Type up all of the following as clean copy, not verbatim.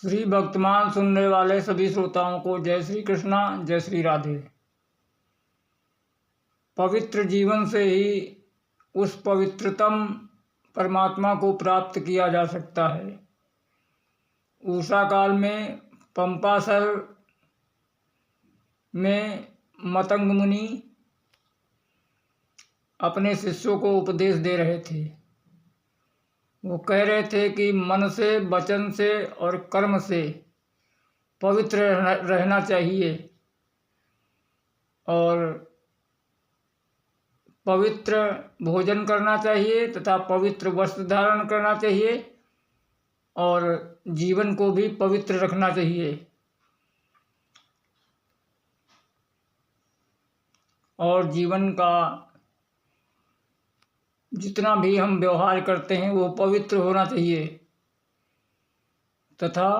श्री भक्तमान सुनने वाले सभी श्रोताओं को जय श्री कृष्णा, जय श्री राधे। पवित्र जीवन से ही उस पवित्रतम परमात्मा को प्राप्त किया जा सकता है। उषा काल में पंपासर में मतंग मुनि अपने शिष्यों को उपदेश दे रहे थे। वो कह रहे थे कि मन से, वचन से और कर्म से पवित्र रहना चाहिए और पवित्र भोजन करना चाहिए तथा पवित्र वस्त्र धारण करना चाहिए और जीवन को भी पवित्र रखना चाहिए। और जीवन का जितना भी हम व्यवहार करते हैं वो पवित्र होना चाहिए तथा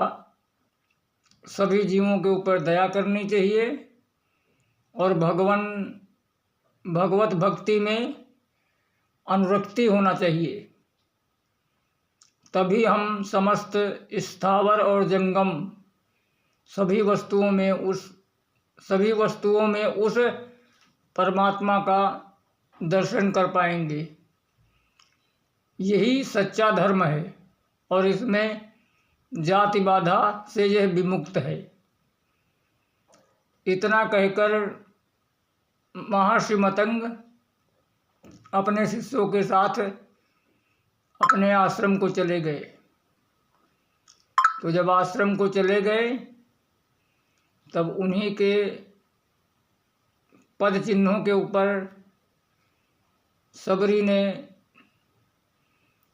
सभी जीवों के ऊपर दया करनी चाहिए और भगवत भक्ति में अनुरक्ति होना चाहिए। तभी हम समस्त स्थावर और जंगम सभी वस्तुओं में उस परमात्मा का दर्शन कर पाएंगे। यही सच्चा धर्म है और इसमें जाति बाधा से यह विमुक्त है। इतना कहकर महर्षि मतंग अपने शिष्यों के साथ अपने आश्रम को चले गए। तो जब आश्रम को चले गए तब उन्हीं के पद चिन्हों के ऊपर सबरी ने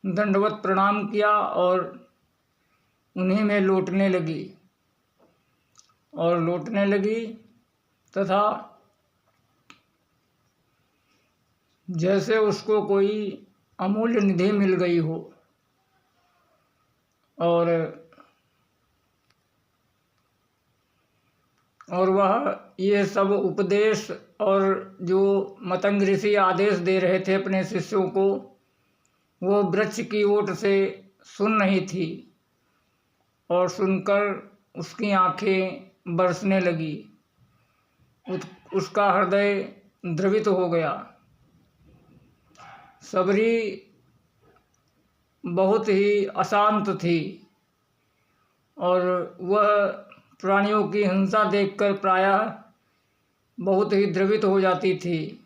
दंडवत प्रणाम किया और उन्हीं में लौटने लगी तथा जैसे उसको कोई अमूल्य निधि मिल गई हो और वह ये सब उपदेश और जो मतंग ऋषि आदेश दे रहे थे अपने शिष्यों को, वो वृक्ष की ओट से सुन रही थी और सुनकर उसकी आंखें बरसने लगी। उसका हृदय द्रवित हो गया। सबरी बहुत ही अशांत थी और वह प्राणियों की हिंसा देखकर प्रायः बहुत ही द्रवित हो जाती थी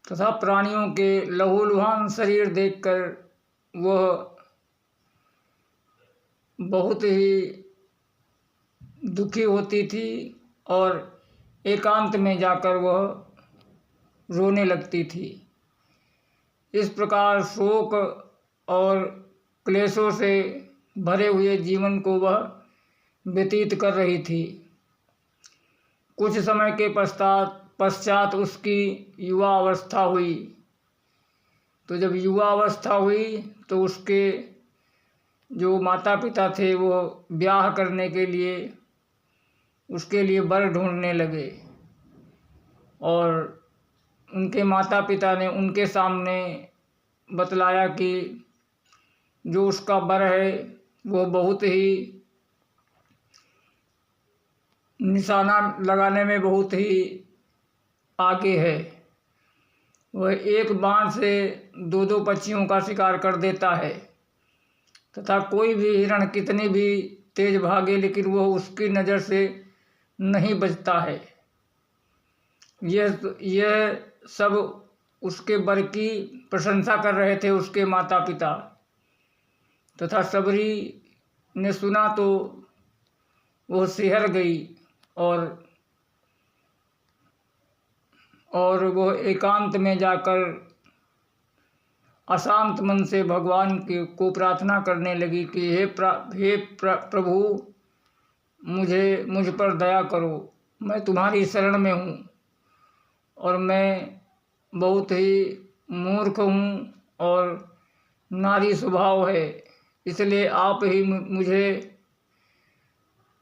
तथा प्राणियों के लहूलुहान शरीर देखकर वह बहुत ही दुखी होती थी और एकांत में जाकर वह रोने लगती थी। इस प्रकार शोक और क्लेशों से भरे हुए जीवन को वह व्यतीत कर रही थी। कुछ समय के पश्चात उसकी युवा अवस्था हुई। तो जब युवा अवस्था हुई तो उसके जो माता पिता थे वो ब्याह करने के लिए उसके लिए वर ढूंढने लगे और उनके माता पिता ने उनके सामने बतलाया कि जो उसका वर है वो बहुत ही निशाना लगाने में बहुत ही आगे है। वह एक बाण से दो पक्षियों का शिकार कर देता है तथा कोई भी हिरण कितनी भी तेज भागे लेकिन वह उसकी नज़र से नहीं बचता है। यह सब उसके वर की प्रशंसा कर रहे थे उसके माता पिता तथा सबरी ने सुना तो वह सिहर गई और वह एकांत में जाकर अशांत मन से भगवान को प्रार्थना करने लगी कि हे प्रभु, मुझ पर दया करो। मैं तुम्हारी शरण में हूँ और मैं बहुत ही मूर्ख हूँ और नारी स्वभाव है, इसलिए आप ही मुझे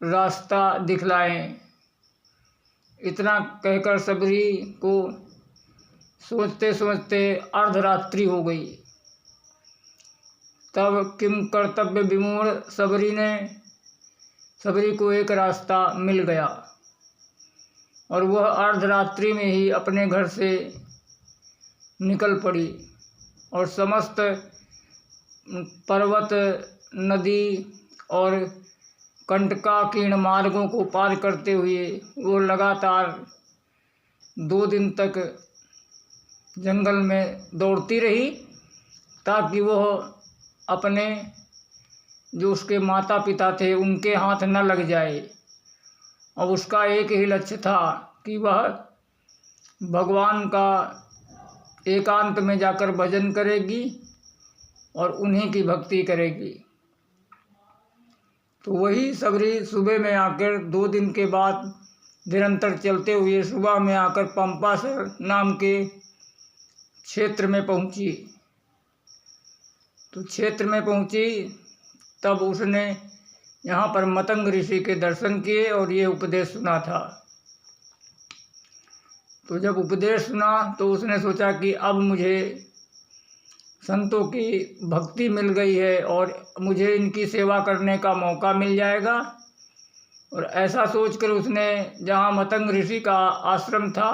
रास्ता दिखलाएं। इतना कहकर सबरी को सोचते सोचते अर्धरात्रि हो गई तब किम कर्तव्य विमूढ़ सबरी को एक रास्ता मिल गया और वह अर्धरात्रि में ही अपने घर से निकल पड़ी और समस्त पर्वत, नदी और कंटकाकीर्ण मार्गों को पार करते हुए वो लगातार 2 दिन तक जंगल में दौड़ती रही, ताकि वह अपने जो उसके माता पिता थे उनके हाथ न लग जाए। और उसका एक ही लक्ष्य था कि वह भगवान का एकांत में जाकर भजन करेगी और उन्हीं की भक्ति करेगी। तो वही सबरी सुबह में आकर 2 दिन के बाद निरंतर चलते हुए सुबह में आकर पंपासर नाम के क्षेत्र में पहुंची। तो क्षेत्र में पहुंची तब उसने यहाँ पर मतंग ऋषि के दर्शन किए और ये उपदेश सुना था। तो जब उपदेश सुना तो उसने सोचा कि अब मुझे संतों की भक्ति मिल गई है और मुझे इनकी सेवा करने का मौका मिल जाएगा। और ऐसा सोचकर उसने जहाँ मतंग ऋषि का आश्रम था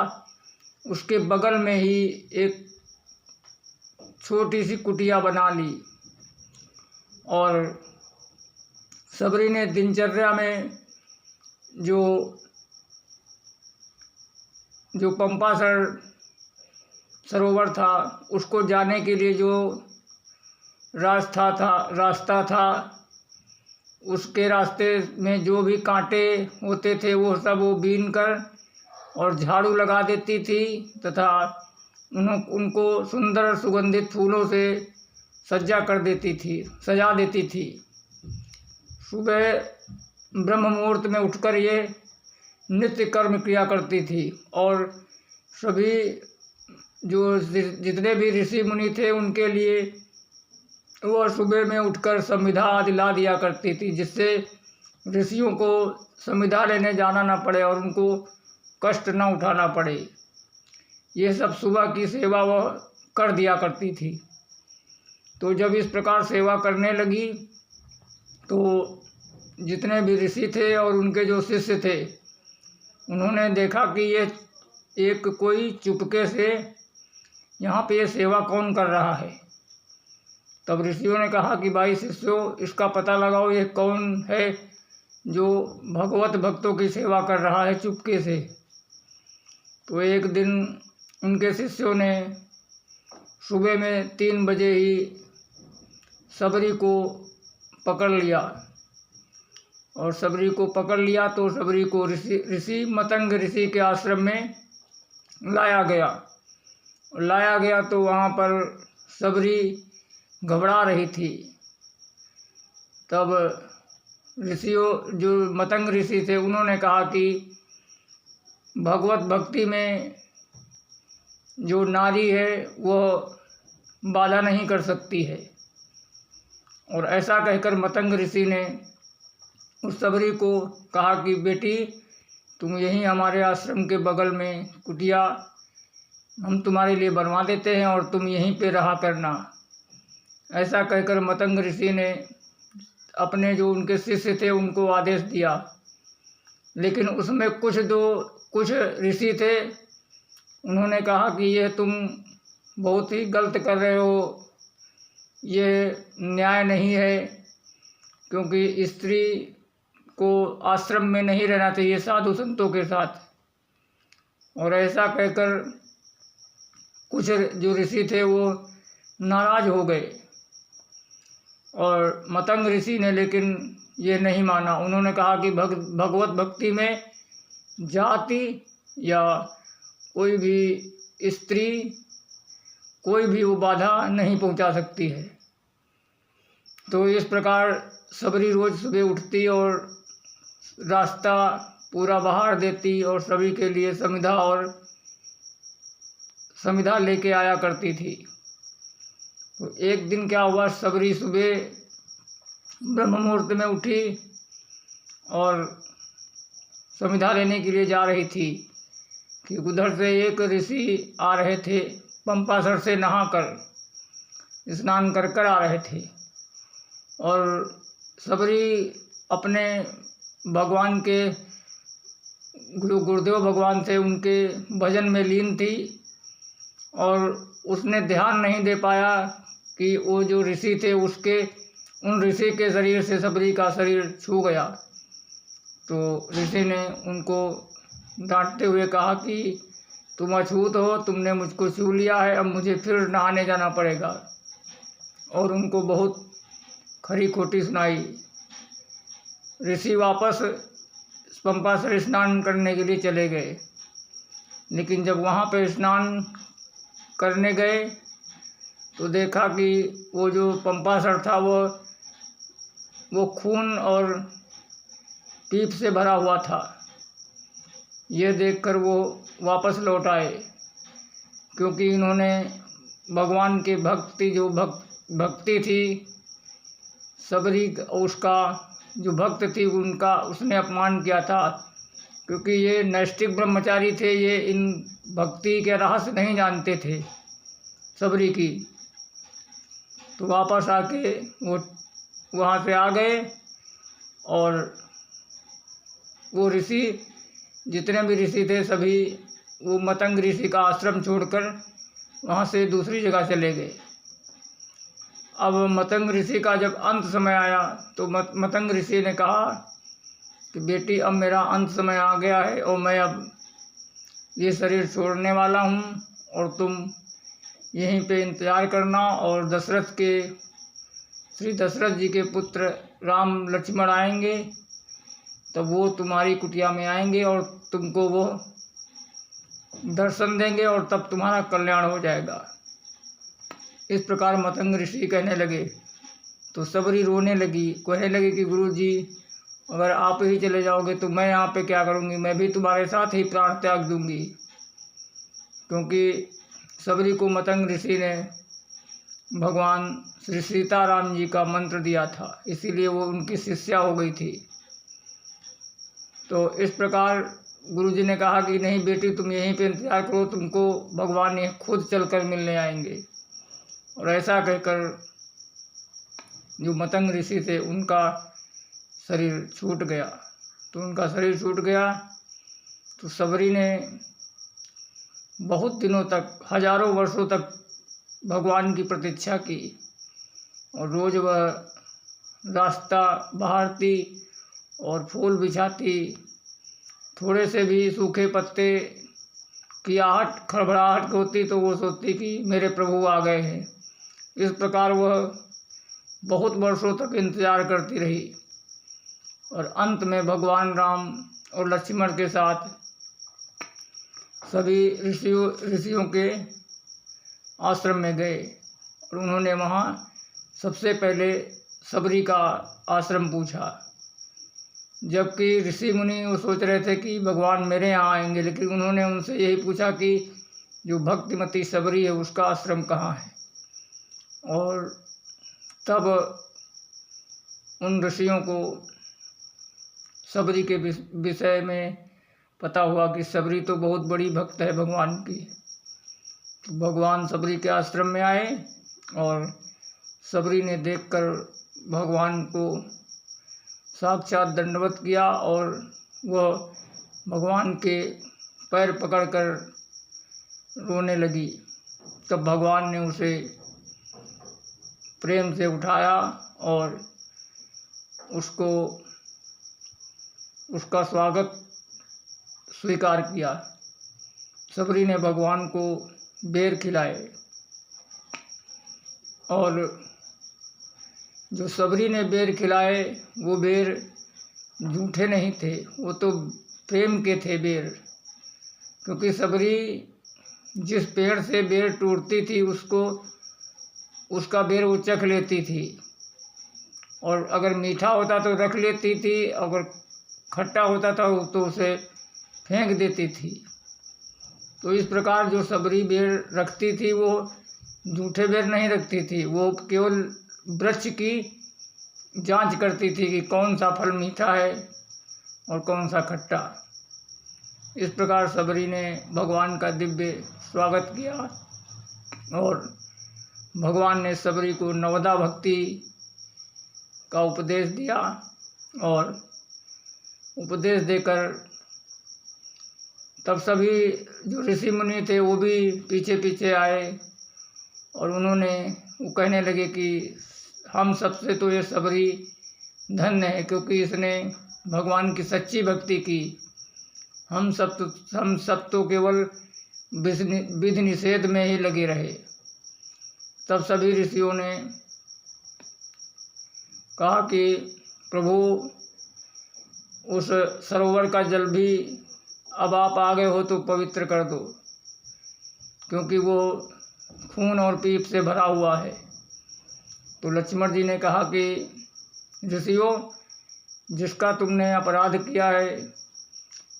उसके बगल में ही एक छोटी सी कुटिया बना ली। और सबरी ने दिनचर्या में जो पंपासर सरोवर था उसको जाने के लिए जो रास्ता था उसके रास्ते में जो भी कांटे होते थे वो सब वो बीन कर और झाड़ू लगा देती थी तथा उनको सुंदर सुगंधित फूलों से सजा देती थी। सुबह ब्रह्म मुहूर्त में उठकर ये नित्य कर्म किया करती थी और सभी जो जितने भी ऋषि मुनि थे उनके लिए वह सुबह में उठकर संविधा आदि ला दिया करती थी, जिससे ऋषियों को संविधा लेने जाना ना पड़े और उनको कष्ट न उठाना पड़े। ये सब सुबह की सेवा वह कर दिया करती थी। तो जब इस प्रकार सेवा करने लगी तो जितने भी ऋषि थे और उनके जो शिष्य थे उन्होंने देखा कि ये एक कोई चुपके से यहाँ पे ये सेवा कौन कर रहा है। तब ऋषियों ने कहा कि भाई शिष्यों, इसका पता लगाओ ये कौन है जो भगवत भक्तों की सेवा कर रहा है चुपके से। तो एक दिन उनके शिष्यों ने सुबह में 3 बजे ही सबरी को पकड़ लिया और सबरी को पकड़ लिया तो सबरी को ऋषि मतंग ऋषि के आश्रम में लाया गया तो वहाँ पर सबरी घबरा रही थी। तब ऋषियों जो मतंग ऋषि थे उन्होंने कहा कि भगवत भक्ति में जो नारी है वह बाधा नहीं कर सकती है। और ऐसा कहकर मतंग ऋषि ने उस सबरी को कहा कि बेटी, तुम यहीं हमारे आश्रम के बगल में कुटिया हम तुम्हारे लिए बनवा देते हैं और तुम यहीं पे रहा करना। ऐसा कहकर मतंग ऋषि ने अपने जो उनके शिष्य थे उनको आदेश दिया। लेकिन उसमें कुछ ऋषि थे, उन्होंने कहा कि ये तुम बहुत ही गलत कर रहे हो, ये न्याय नहीं है, क्योंकि स्त्री को आश्रम में नहीं रहना चाहिए साधु संतों के साथ। और ऐसा कहकर कुछ जो ऋषि थे वो नाराज हो गए और मतंग ऋषि ने लेकिन ये नहीं माना। उन्होंने कहा कि भगवत भक्ति में जाति या कोई भी स्त्री कोई भी वो बाधा नहीं पहुंचा सकती है। तो इस प्रकार सबरी रोज़ सुबह उठती और रास्ता पूरा बहार देती और सभी के लिए समिधा लेके आया करती थी। तो एक दिन क्या हुआ, सबरी सुबह ब्रह्म मुहूर्त में उठी और समिधा लेने के लिए जा रही थी कि उधर से एक ऋषि आ रहे थे, पंपासर से नहाकर स्नान कर आ रहे थे। और सबरी अपने भगवान के गुरुदेव भगवान थे, उनके भजन में लीन थी और उसने ध्यान नहीं दे पाया कि वो जो ऋषि थे उसके उन ऋषि के शरीर से सबरी का शरीर छू गया। तो ऋषि ने उनको डांटते हुए कहा कि तुम अछूत हो, तुमने मुझको छू लिया है, अब मुझे फिर नहाने जाना पड़ेगा। और उनको बहुत खरी खोटी सुनाई। ऋषि वापस पंपासर स्नान करने के लिए चले गए, लेकिन जब वहाँ पर स्नान करने गए तो देखा कि वो जो पंपासर था वो खून और पीप से भरा हुआ था। ये देखकर वो वापस लौट आए, क्योंकि इन्होंने भगवान के भक्ति थी, सबरी उसका जो भक्त थी उनका उसने अपमान किया था, क्योंकि ये नैष्ठिक ब्रह्मचारी थे, ये इन भक्ति के रहस्य नहीं जानते थे सबरी की। तो वापस आके वो वहाँ से आ गए और वो ऋषि, जितने भी ऋषि थे सभी वो मतंग ऋषि का आश्रम छोड़कर वहाँ से दूसरी जगह चले गए। अब मतंग ऋषि का जब अंत समय आया तो मतंग ऋषि ने कहा कि बेटी, अब मेरा अंत समय आ गया है और मैं अब ये शरीर छोड़ने वाला हूँ और तुम यहीं पे इंतज़ार करना, और श्री दशरथ जी के पुत्र राम लक्ष्मण आएंगे तब वो तुम्हारी कुटिया में आएंगे और तुमको वो दर्शन देंगे और तब तुम्हारा कल्याण हो जाएगा। इस प्रकार मतंग ऋषि कहने लगे। तो सबरी रोने लगी, कहने लगी कि गुरुजी, अगर आप ही चले जाओगे तो मैं यहाँ पे क्या करूँगी, मैं भी तुम्हारे साथ ही प्राण त्याग दूँगी। क्योंकि सबरी को मतंग ऋषि ने भगवान श्री सीताराम जी का मंत्र दिया था, इसीलिए वो उनकी शिष्या हो गई थी। तो इस प्रकार गुरुजी ने कहा कि नहीं बेटी, तुम यहीं पे इंतजार करो, तुमको भगवान ये खुद चलकर मिलने आएंगे। और ऐसा कहकर जो मतंग ऋषि थे उनका शरीर छूट गया। तो उनका शरीर छूट गया तो सबरी ने बहुत दिनों तक, हजारों वर्षों तक भगवान की प्रतीक्षा की और रोज़ वह रास्ता बहारती और फूल बिछाती, थोड़े से भी सूखे पत्ते की आहट खड़बड़ाहट होती तो वो सोचती कि मेरे प्रभु आ गए हैं। इस प्रकार वह बहुत वर्षों तक इंतज़ार करती रही और अंत में भगवान राम और लक्ष्मण के साथ सभी ऋषियों के आश्रम में गए और उन्होंने वहाँ सबसे पहले सबरी का आश्रम पूछा। जबकि ऋषि मुनि वो सोच रहे थे कि भगवान मेरे यहाँ आएंगे, लेकिन उन्होंने उनसे यही पूछा कि जो भक्तिमती सबरी है उसका आश्रम कहाँ है। और तब उन ऋषियों को सबरी के विषय में पता हुआ कि सबरी तो बहुत बड़ी भक्त है भगवान की। तो भगवान सबरी के आश्रम में आए और सबरी ने देखकर भगवान को साक्षात दंडवत किया और वह भगवान के पैर पकड़कर रोने लगी। तब भगवान ने उसे प्रेम से उठाया और उसका स्वागत स्वीकार किया। सबरी ने भगवान को बेर खिलाए और जो सबरी ने बेर खिलाए वो बेर झूठे नहीं थे, वो तो प्रेम के थे बेर। क्योंकि सबरी जिस पेड़ से बेर टूटती थी उसका बेर वो चख लेती थी, और अगर मीठा होता तो रख लेती थी, अगर खट्टा होता था तो उसे फेंक देती थी। तो इस प्रकार जो सबरी बेर रखती थी वो झूठे बेर नहीं रखती थी, वो केवल वृक्ष की जांच करती थी कि कौन सा फल मीठा है और कौन सा खट्टा। इस प्रकार सबरी ने भगवान का दिव्य स्वागत किया और भगवान ने सबरी को नवदा भक्ति का उपदेश दिया और उपदेश देकर तब सभी जो ऋषि मुनि थे वो भी पीछे पीछे आए और वो कहने लगे कि हम सबसे तो ये सबरी धन्य है, क्योंकि इसने भगवान की सच्ची भक्ति की। हम सब तो केवल विधि निषेध में ही लगे रहे। तब सभी ऋषियों ने कहा कि प्रभु, उस सरोवर का जल भी अब आप आ गए हो तो पवित्र कर दो, क्योंकि वो खून और पीप से भरा हुआ है। तो लक्ष्मण जी ने कहा कि ऋषियों, जिसका तुमने अपराध किया है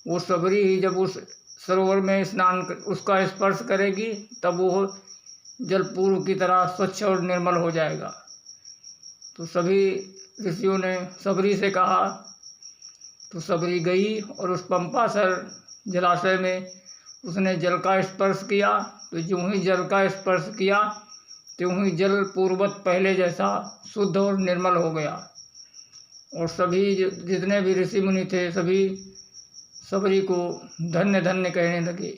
वो सबरी ही जब उस सरोवर में उसका स्पर्श करेगी तब वो जल पूर्व की तरह स्वच्छ और निर्मल हो जाएगा। तो सभी ऋषियों ने सबरी से कहा। तो सबरी गई और उस पंपासर जलाशय में उसने जल का स्पर्श किया। तो जो ही जल का स्पर्श किया त्यों ही जल पूर्ववत पहले जैसा शुद्ध और निर्मल हो गया। और सभी जितने भी ऋषि मुनि थे सभी सबरी को धन्य धन्य कहने लगे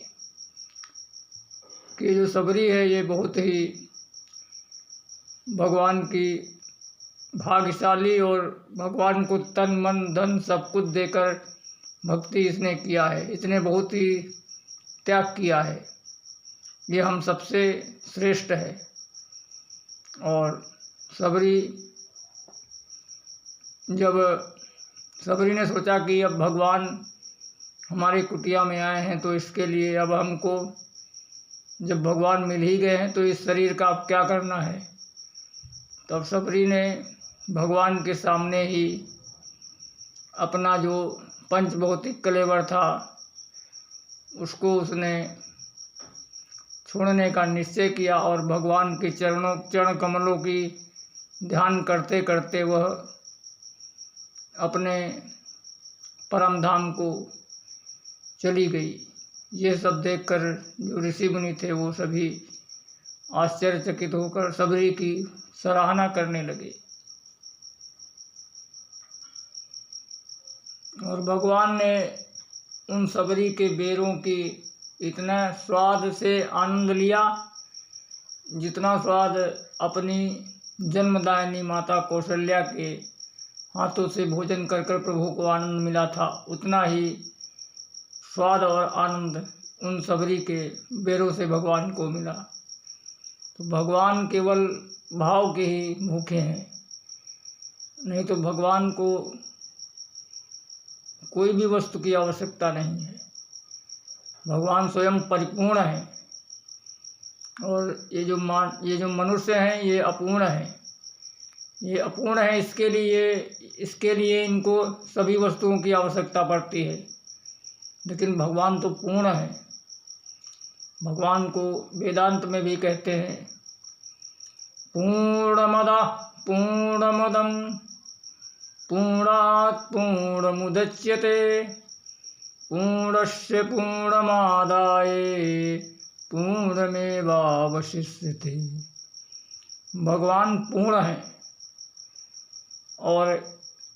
कि जो सबरी है ये बहुत ही भगवान की भाग्यशाली और भगवान को तन मन धन सब कुछ देकर भक्ति इसने किया है। इसने बहुत ही त्याग किया है, ये हम सबसे श्रेष्ठ है। और जब सबरी ने सोचा कि अब भगवान हमारी कुटिया में आए हैं तो इसके लिए अब हमको, जब भगवान मिल ही गए हैं तो इस शरीर का अब क्या करना है। तब सबरी ने भगवान के सामने ही अपना जो पंचभौतिक कलेवर था उसको उसने छोड़ने का निश्चय किया और भगवान के चरण कमलों की ध्यान करते करते वह अपने परम धाम को चली गई। ये सब देखकर जो ऋषि मुनि थे वो सभी आश्चर्यचकित होकर सबरी की सराहना करने लगे। और भगवान ने उन सबरी के बेरों की इतना स्वाद से आनंद लिया जितना स्वाद अपनी जन्मदायिनी माता कौशल्या के हाथों से भोजन कर कर प्रभु को आनंद मिला था, उतना ही स्वाद और आनंद उन सबरी के बेरों से भगवान को मिला। तो भगवान केवल भाव के ही भूखे हैं, नहीं तो भगवान को कोई भी वस्तु की आवश्यकता नहीं है। भगवान स्वयं परिपूर्ण है और ये जो मनुष्य हैं ये अपूर्ण हैं। ये अपूर्ण है, इसके लिए इनको सभी वस्तुओं की आवश्यकता पड़ती है, लेकिन भगवान तो पूर्ण है। भगवान को वेदांत में भी कहते हैं पूर्णमदः पूर्णमदं पूर्णात् पूर्णमुदच्यते पूर्णस्य पूर्णमादाय पूर्णमेवावशिष्यते। भगवान पूर्ण है और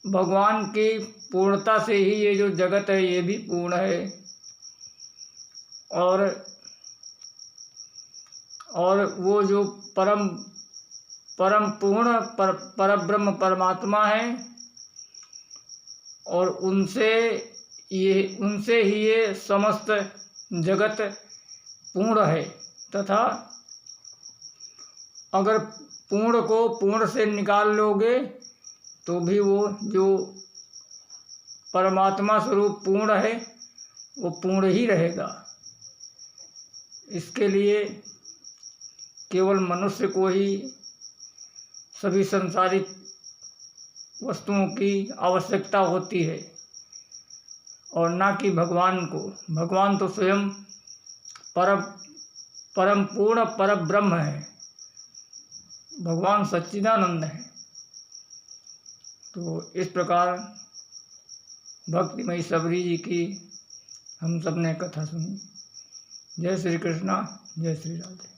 भगवान की पूर्णता से ही ये जो जगत है ये भी पूर्ण है। और वो जो परम पूर्ण परब्रह्म परमात्मा है और उनसे ही ये समस्त जगत पूर्ण है। तथा अगर पूर्ण को पूर्ण से निकाल लोगे तो भी वो जो परमात्मा स्वरूप पूर्ण है वो पूर्ण ही रहेगा। इसके लिए केवल मनुष्य को ही सभी संसारिक वस्तुओं की आवश्यकता होती है और ना कि भगवान को। भगवान तो स्वयं परम पूर्ण परब्रह्म है। भगवान सच्चिदानंद है। तो इस प्रकार भक्तिमयी सबरी जी की हम सब ने कथा सुनी। जय श्री कृष्णा, जय श्री राधे।